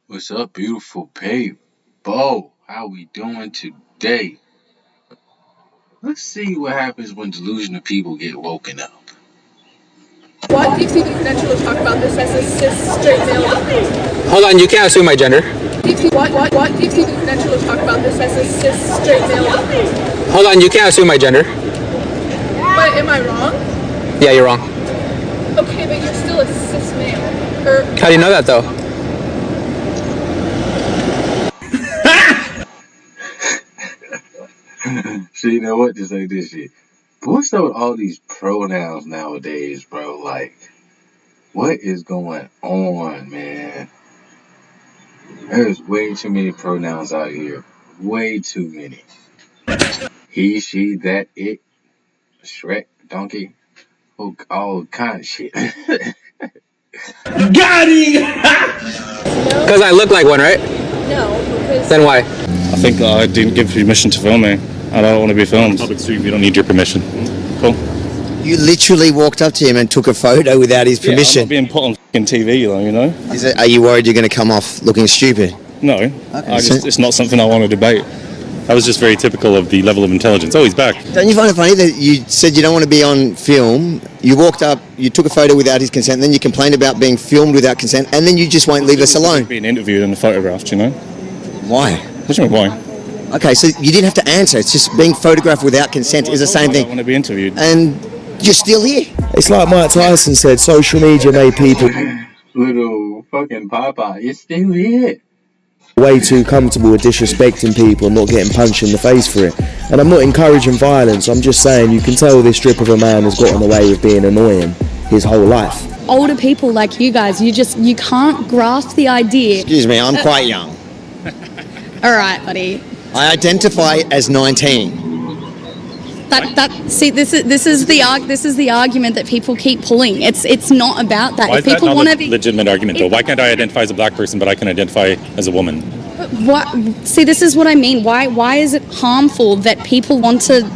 What's up, beautiful people? How we doing today? Let's see what happens when delusional people get woken up. What gives you the credential to talk about this as a cis straight male? Hold on, you can't assume my gender. What gives you the credential to talk about this as a cis straight male? Hold on, you can't assume my gender. But am I wrong? Yeah, you're wrong. Okay, but you're still a cis male. Or How do you know that though? So you know what? Just like this shit. But what's up with all these pronouns nowadays, bro? Like, what is going on, man? There's way too many pronouns out here. Way too many. He, she, that, it, Shrek, donkey, all kind of shit. Got him! Because I look like one, right? no, because Then why? I think I didn't give permission to film me. I don't want to be filmed. Public stream, you don't need your permission. Cool. You literally walked up to him and took a photo without his Yeah, I'm permission. not being put on f***ing TV, though, you know? Are you worried you're going to come off looking stupid? No, it's not something I want to debate. That was just very typical of the level of intelligence. Oh, he's back. Don't you find it funny that you said you don't want to be on film, you walked up, you took a photo without his consent, then you complained about being filmed without consent, and then you just won't leave us alone? Being interviewed and photographed, you know? Why? What do you mean, why? Okay, so you didn't have to answer. It's just being photographed without consent is the same I don't thing. want to be interviewed. And you're still here. It's like Mike Tyson said, social media made people Little fucking Popeye, you're still here. way too comfortable with disrespecting people and not getting punched in the face for it. And I'm not encouraging violence, I'm just saying you can tell this strip of a man has gotten away with being annoying his whole life. Older people like you guys, you can't grasp the idea. Excuse me, I'm quite young. All right, buddy. I identify as 19. See, this is the argument that people keep pulling. It's not about that. Why If is that people not want a to be legitimate argument, though? Why can't I identify as a black person, but I can identify as a woman? what? See, this is what I mean. Why is it harmful that people want to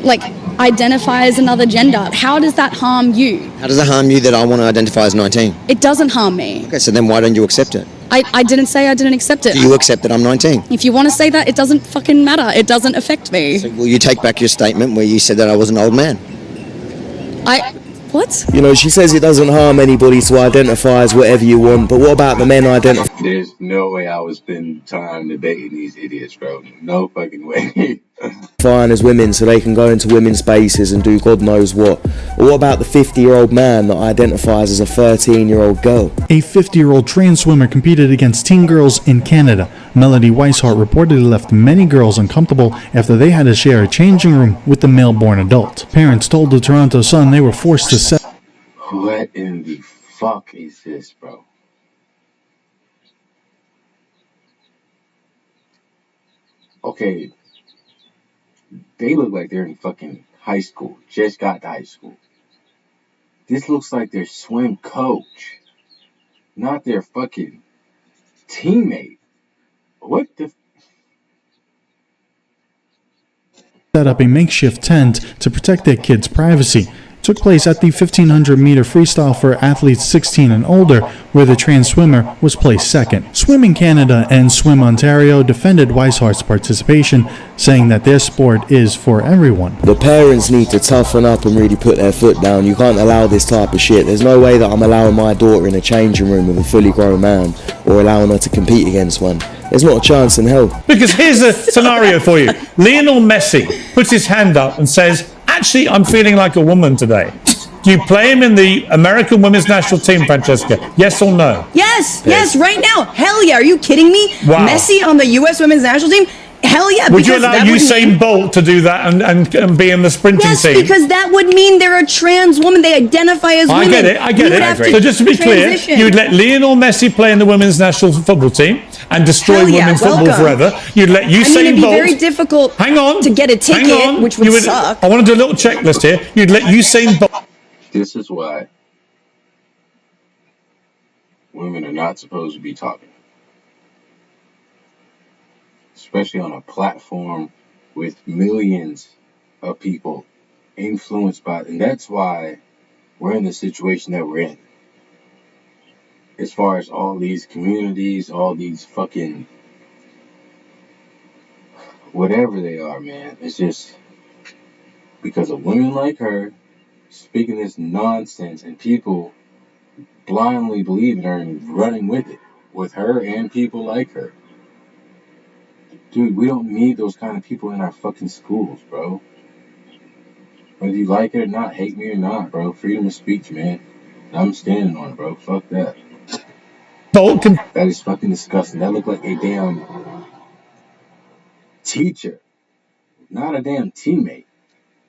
like identify as another gender? How does that harm you? How does it harm you that I want to identify as 19? It doesn't harm me. Okay, so then why don't you accept it? I didn't say I didn't accept it. Do you accept that I'm 19? If you want to say that, it doesn't fucking matter. It doesn't affect me. So will you take back your statement where you said that I was an old man? What? You know, she says it doesn't harm anybody to identify as whatever you want, but what about the men identifying There's no way I would spend time debating these idiots, bro. No fucking way. as women so they can go into women's spaces and do God knows what? Or what about the 50-year-old man that identifies as a 13-year-old girl? A 50-year-old trans swimmer competed against teen girls in Canada. Melody Weishart reportedly left many girls uncomfortable after they had to share a changing room with the male-born adult. Parents told the Toronto Sun they were forced to set. What in the fuck is this, bro? Okay, they look like they're in fucking high school. Just got to high school. This looks like their swim coach, not their fucking teammate. What the? Set up a makeshift tent to protect their kids' privacy. It took place at the 1500-meter freestyle for athletes 16 and older, where the trans swimmer was placed second. Swimming Canada and Swim Ontario defended Weishart's participation, saying that their sport is for everyone. The parents need to toughen up and really put their foot down. You can't allow this type of shit. There's no way that I'm allowing my daughter in a changing room with a fully grown man or allowing her to compete against one. There's not a chance in hell. Because here's a scenario for you. Lionel Messi puts his hand up and says, actually, I'm feeling like a woman today. Do you play him in the American women's national team, Francesca? Yes or no? Yes, right now. Hell yeah. Are you kidding me? Wow. Messi on the U.S. women's national team? Hell yeah. Would you because allow that would Usain mean- Bolt to do that and be in the sprinting Yes, team? because that would mean they're a trans woman. They identify as women. I get it. So just to be clear, you'd let Lionel Messi play in the women's national football team and destroy Hell yeah, women's football welcome. forever. You'd let Usain it'd be Bolt... very difficult to get a ticket, which would suck. I want to do a little checklist here. You'd let Usain Bolt... This is why women are not supposed to be talking, especially on a platform with millions of people influenced by it. And that's why we're in the situation that we're in. as far as all these communities, all these fucking whatever they are, man. It's just because of women like her speaking this nonsense and people blindly believing her and running with it, with her and people like her. Dude, we don't need those kind of people in our fucking schools, bro. Whether you like it or not, hate me or not, bro. Freedom of speech, man. I'm standing on it, bro. Fuck that. That is fucking disgusting. That looked like a damn teacher, not a damn teammate.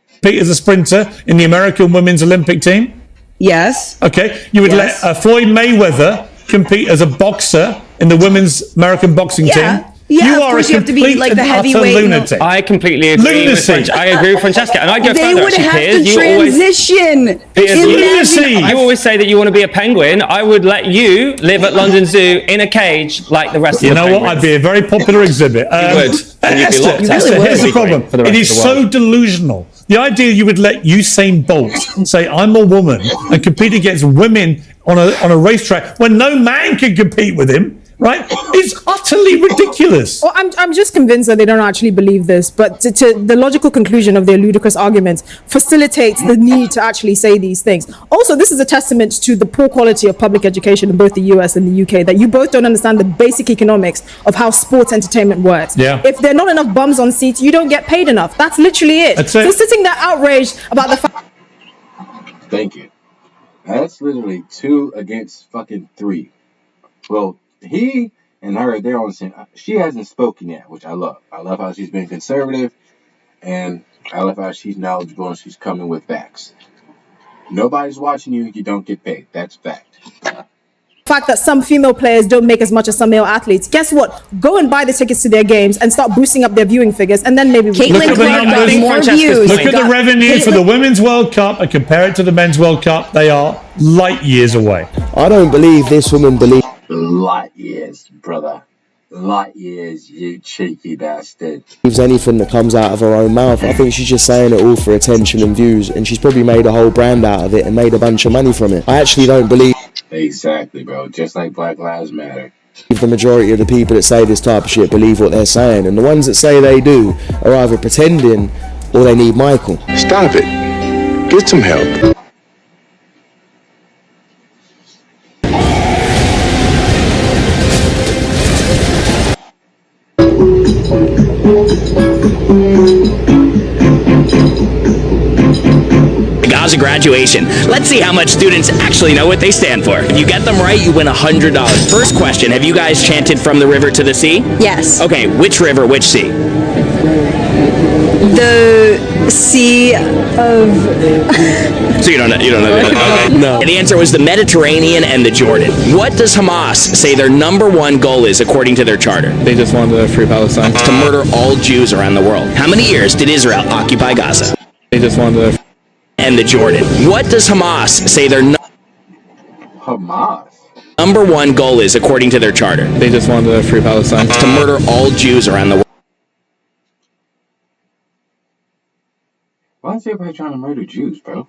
Compete as a sprinter in the American women's Olympic team? Yes. Okay. You would let Floyd Mayweather compete as a boxer in the women's American boxing team? Yeah, you of are course a you have to be complete like the and utter heavyweight. lunatic. I completely agree I agree with Francesca, and I go They further. would Actually, have Piers, to transition. you always say that you want to be a penguin. I would let you live at London Zoo in a cage like the rest of the penguins. You know what? I'd be a very popular exhibit. Esther, here's the problem. It is so delusional. The idea you would let Usain Bolt say, I'm a woman, and compete against women on a racetrack when no man can compete with him, right? It's utterly ridiculous. Well, I'm just convinced that they don't actually believe this, but to the logical conclusion of their ludicrous arguments facilitates the need to actually say these things. Also, this is a testament to the poor quality of public education in both the US and the UK, that you both don't understand the basic economics of how sports entertainment works. Yeah. If there are not enough bums on seats, you don't get paid enough. That's literally it. That's So it. sitting there outraged about the fact... Thank you. That's literally 2 against fucking 3. Well, he and her, they're on the same. She hasn't spoken yet, which I love. I love how she's been conservative, and I love how she's knowledgeable and she's coming with facts. Nobody's watching you, you don't get paid. That's fact. fact that some female players don't make as much as some male athletes. Guess what? Go and buy the tickets to their games and start boosting up their viewing figures, and then maybe look at the numbers. more views. Look at the revenue for the Women's World Cup and compare it to the Men's World Cup. They are light years away. I don't believe this woman believes. Light years, brother. Light years, you cheeky bastard. Anything that comes out of her own mouth. I think she's just saying it all for attention and views, and she's probably made a whole brand out of it and made a bunch of money from it. I actually don't believe. Exactly, bro. Just like Black Lives Matter. The majority of the people that say this type of shit believe what they're saying, and the ones that say they do are either pretending or they need Michael. Stop it. Get some help. Gaza graduation. Let's see how much students actually know what they stand for. If you get them right, you win $100. First question, have you guys chanted from the river to the sea? Yes. Okay, which river, which sea? The sea of... So you don't know that? Okay. No. And the answer was the Mediterranean and the Jordan. What does Hamas say their #1 goal is according to their charter? They just want to free Palestine. To murder all Jews around the world. How many years did Israel occupy Gaza? They just want to... And the Jordan. What does Hamas say their Hamas? #1 goal is according to their charter? They just want to free Palestine. To murder all Jews around the world. Why is everybody trying to murder Jews, bro?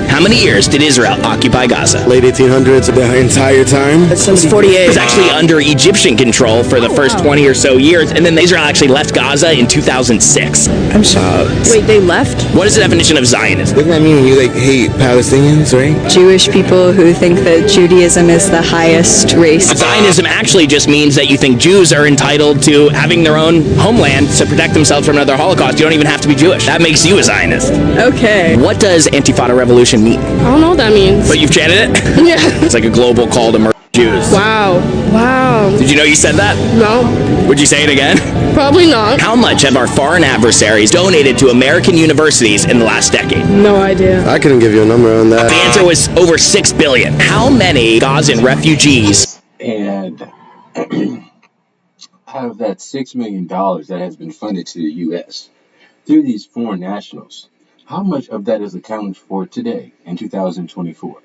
How many years did Israel occupy Gaza? Late 1800s, the entire time? Since 48. It was actually under Egyptian control for the first 20 or so years, and then Israel actually left Gaza in 2006. I'm shocked. Wait, they left? What is the definition of Zionism? Doesn't that mean you hate Palestinians, right? Jewish people who think that Judaism is the highest race. Zionism actually just means that you think Jews are entitled to having their own homeland to protect themselves from another Holocaust. You don't even have to be Jewish. That makes you a Zionist. Okay. What does Intifada revolution mean? I don't know what that means. But you've chanted it? Yeah. It's like a global call to murder Jews. Wow. Wow. Did you know you said that? No. Would you say it again? Probably not. How much have our foreign adversaries donated to American universities in the last decade? No idea. I couldn't give you a number on that. The answer was over $6 billion. How many Gazan refugees? And out of that $6 million that has been funded to the U.S. through these foreign nationals, how much of that is accounted for today in 2024?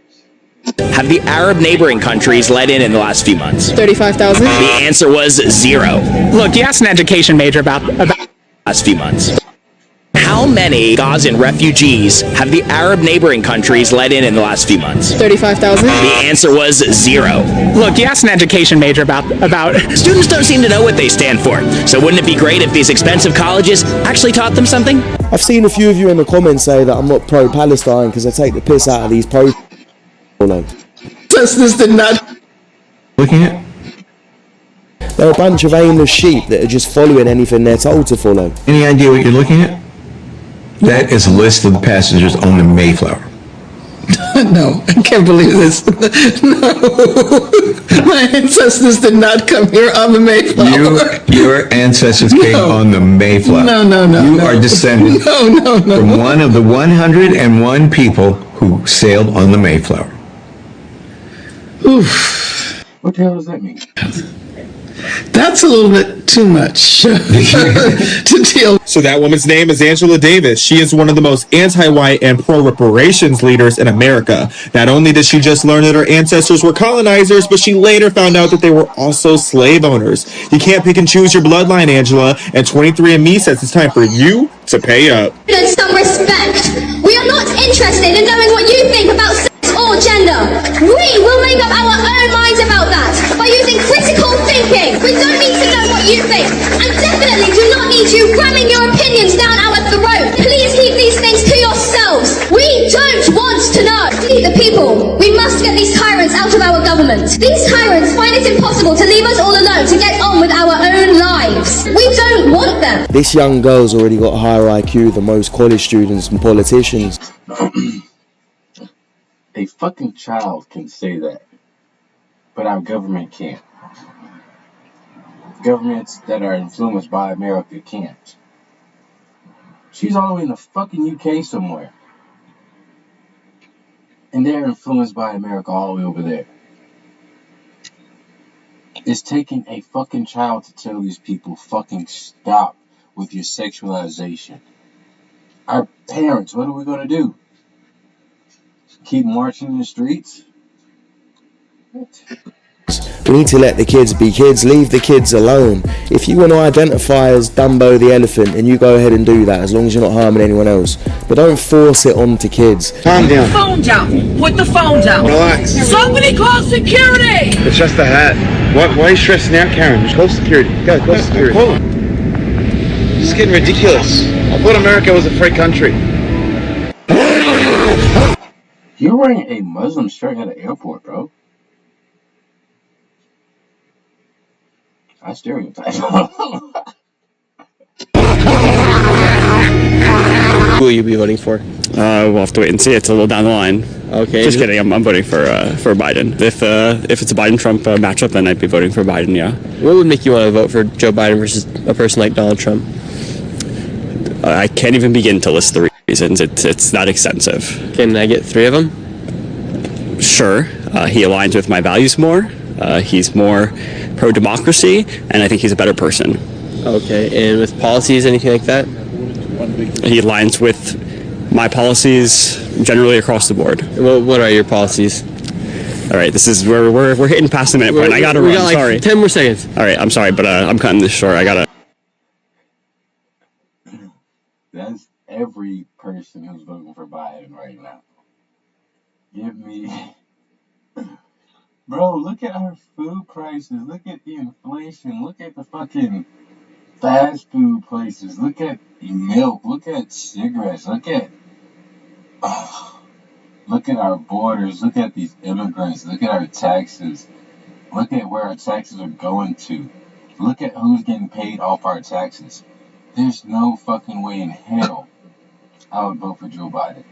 Have the Arab neighboring countries let in the last few months? 35,000. The answer was 0. Look, you asked an education major about last few months. How many Gazan refugees have the Arab neighboring countries let in the last few months? 35,000. The answer was 0. Look, you asked an education major about. Students don't seem to know what they stand for. So wouldn't it be great if these expensive colleges actually taught them something? I've seen a few of you in the comments say that I'm not pro-Palestine because I take the piss out of these pro. This did not. Looking at. They're a bunch of aimless sheep that are just following anything they're told to follow. Any idea what you're looking at? That is a list of the passengers on the Mayflower. No, I can't believe this. No, my ancestors did not come here on the Mayflower. Your ancestors came on the Mayflower. No. You are descended from one of the 101 people who sailed on the Mayflower. Oof. What the hell does that mean? That's a little bit too much to deal. So that woman's name is Angela Davis. She is one of the most anti-white and pro-reparations leaders in America. Not only did she just learn that her ancestors were colonizers, but she later found out that they were also slave owners. You can't pick and choose your bloodline, Angela, and 23andMe says it's time for you to pay up. And some respect. We are not interested in knowing what you think about sex or gender. We will make up our own minds about that by using critical thinking. We don't need to know what you think, and definitely do not need you ramming your opinions down our throat. Please keep these things to yourselves. We don't want to know. We, the people, we must get these tyrants out of our government. These tyrants find it impossible to leave us all alone to get on with our own lives. We don't want them. This young girl's already got a higher IQ than most college students and politicians. A fucking child can say that, but our government can't. Governments that are influenced by America can't. She's all the way in the fucking UK somewhere, and they're influenced by America all the way over there. It's taking a fucking child to tell these people fucking stop with your sexualization. Our parents, what are we gonna do? Keep marching in the streets? We need to let the kids be kids, leave the kids alone. If you want to identify as Dumbo the elephant, then you go ahead and do that, as long as you're not harming anyone else. But don't force it onto kids. Calm down. Phone down. Put the phone down. Relax. Somebody call security! It's just a hat. Why are you stressing out, Karen? Just call security. Go security. Call them. This is getting ridiculous. I thought America was a free country. You're wearing a Muslim shirt at an airport, bro. I stereotype. Who will you be voting for? We'll have to wait and see. It's a little down the line. Okay. Just kidding. I'm voting for Biden. If it's a Biden-Trump matchup, then I'd be voting for Biden. Yeah. What would make you want to vote for Joe Biden versus a person like Donald Trump? I can't even begin to list the reasons. It's that extensive. Can I get 3 of them? Sure. He aligns with my values more. He's more pro-democracy, and I think he's a better person. Okay. And with policies, anything like that? He aligns with my policies generally across the board. What are your policies? All right, this is where we're hitting past the minute point. I gotta run. Got like sorry. 10 more seconds. All right, I'm sorry, but I'm cutting this short. I gotta. That's every person who's voting for Biden right now. Give me, bro. Look at our food prices. Look at the inflation. Look at the fucking fast food places. Look at milk. Look at cigarettes. Look at our borders. Look at these immigrants. Look at our taxes. Look at where our taxes are going to. Look at who's getting paid off our taxes. There's no fucking way in hell I would vote for Joe Biden.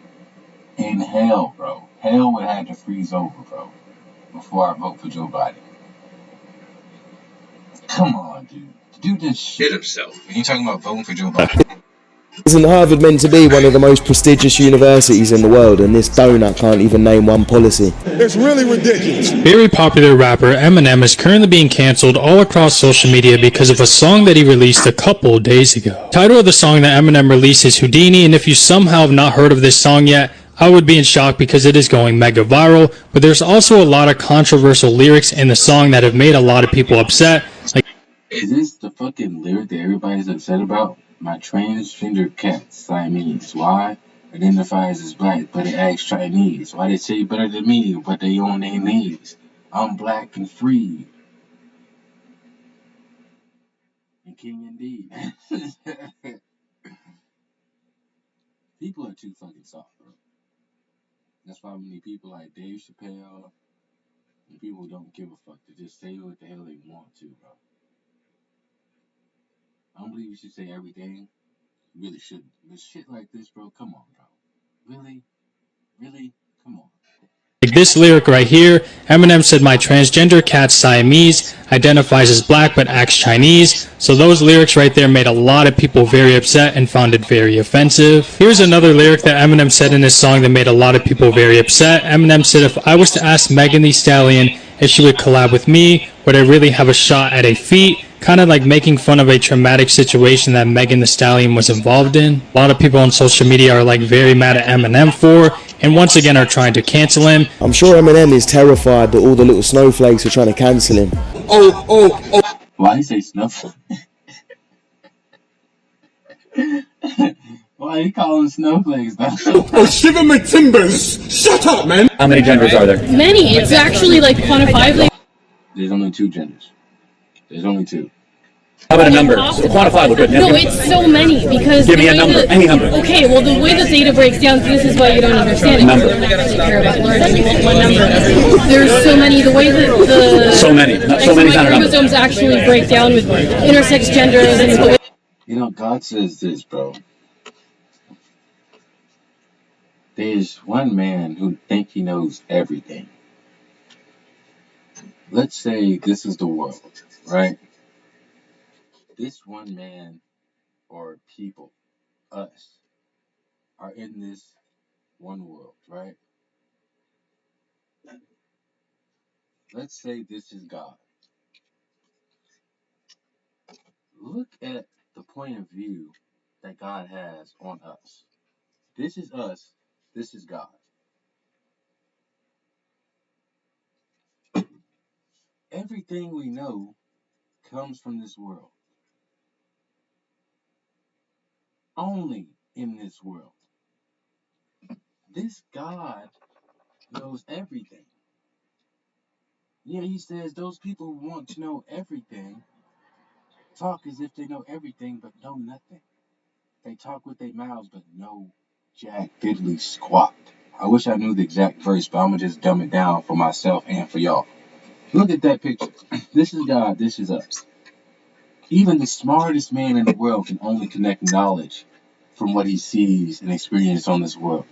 In hell, bro. Hell would have to freeze over, bro, before I vote for Joe Biden. Come on, dude. The dude just shit himself. When you talking about voting for Joe Biden. Isn't Harvard meant to be one of the most prestigious universities in the world, and this donut can't even name one policy? It's really ridiculous. Very popular rapper Eminem is currently being cancelled all across social media because of a song that he released a couple days ago. The title of the song that Eminem released is Houdini, and if you somehow have not heard of this song yet, I would be in shock because it is going mega viral, but there's also a lot of controversial lyrics in the song that have made a lot of people upset. Is this the fucking lyric that everybody's upset about? My transgender cat Siamese. Why? Identifies as black, but it acts Chinese. Why they say better than me, but they on their knees? I'm black and free. And king indeed. People are too fucking soft, bro. That's why we need people like Dave Chappelle and people who don't give a fuck to just say what the hell they want to, bro. I don't believe you should say everything. You really shouldn't. But shit like this, bro, come on, bro. Really? Really? Come on. Like this lyric right here, Eminem said my transgender cat Siamese, identifies as black but acts Chinese. So those lyrics right there made a lot of people very upset and found it very offensive. Here's another lyric that Eminem said in his song that made a lot of people very upset. Eminem said, if I was to ask Megan Thee Stallion if she would collab with me, would I really have a shot at a feat? Kind of like making fun of a traumatic situation that Megan Thee Stallion was involved in. A lot of people on social media are like very mad at Eminem for, and once again are trying to cancel him. I'm sure Eminem is terrified that all the little snowflakes are trying to cancel him. Oh. Why you say snowflake? Why you calling snowflakes, though? Oh, shiver my timbers! Shut up, man! How many genders are there? Many. It's actually like quantifiably. There's only 2 genders. There's only 2. How about a number? Quantifiable, good. No, it's so many because. Give me a number, any number. Okay, well, the way the data breaks down, this is why you don't understand it. Number. You don't actually care about learning what number. There's so many. The way that the. So many. So many kind of numbers. Chromosomes actually break down with intersex genders and the way. You know, God says this, bro. There's one man who thinks he knows everything. Let's say this is the world, right? This one man or people, us, are in this one world, right? Let's say this is God. Look at the point of view that God has on us. This is us. This is God. Everything we know comes from this world. Only in this world. This God knows everything. Yeah, he says those people who want to know everything talk as if they know everything but know nothing. They talk with their mouths but know jack diddly squat. I wish I knew the exact verse, but I'm gonna just dumb it down for myself and for y'all. Look at that picture. This is God, this is us. Even the smartest man in the world can only connect knowledge from what he sees and experiences on this world.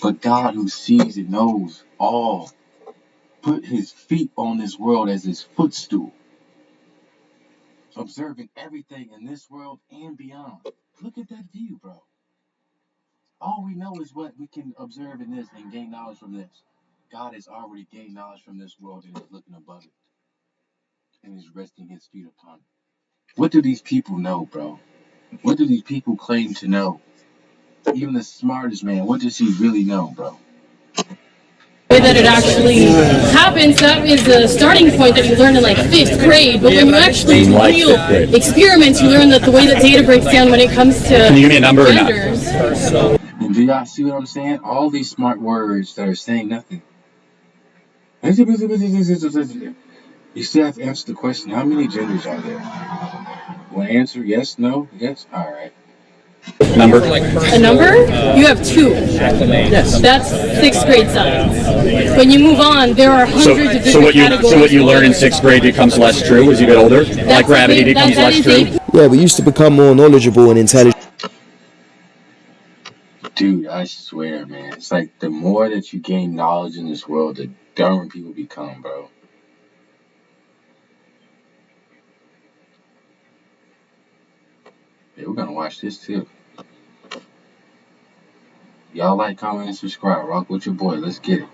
But God, who sees and knows all, put his feet on this world as his footstool, observing everything in this world and beyond. Look at that view, bro. All we know is what we can observe in this and gain knowledge from this. God has already gained knowledge from this world and is looking above it and is resting his feet upon it. What do these people know, bro? What do these people claim to know? Even the smartest man, what does he really know, bro? The way that it actually happens, that is the starting point that you learn in like 5th grade. But when you actually do real experiments, you learn that the way that data breaks down when it comes to Can you give me a number genders. or not? And do y'all see what I'm saying? All these smart words that are saying nothing. You still have to answer the question, how many genders are there? Want to answer yes, no, yes? Alright. Number? A number? You have 2. Yes. That's 6th grade science. When you move on, there are hundreds of different categories. So what you learn in 6th grade becomes less true as you get older? Like gravity becomes less true? Yeah, we used to become more knowledgeable and intelligent. Dude, I swear, man. It's like the more that you gain knowledge in this world, the dumber people become, bro. Hey, we're gonna watch this too. Y'all like, comment, and subscribe. Rock with your boy. Let's get it.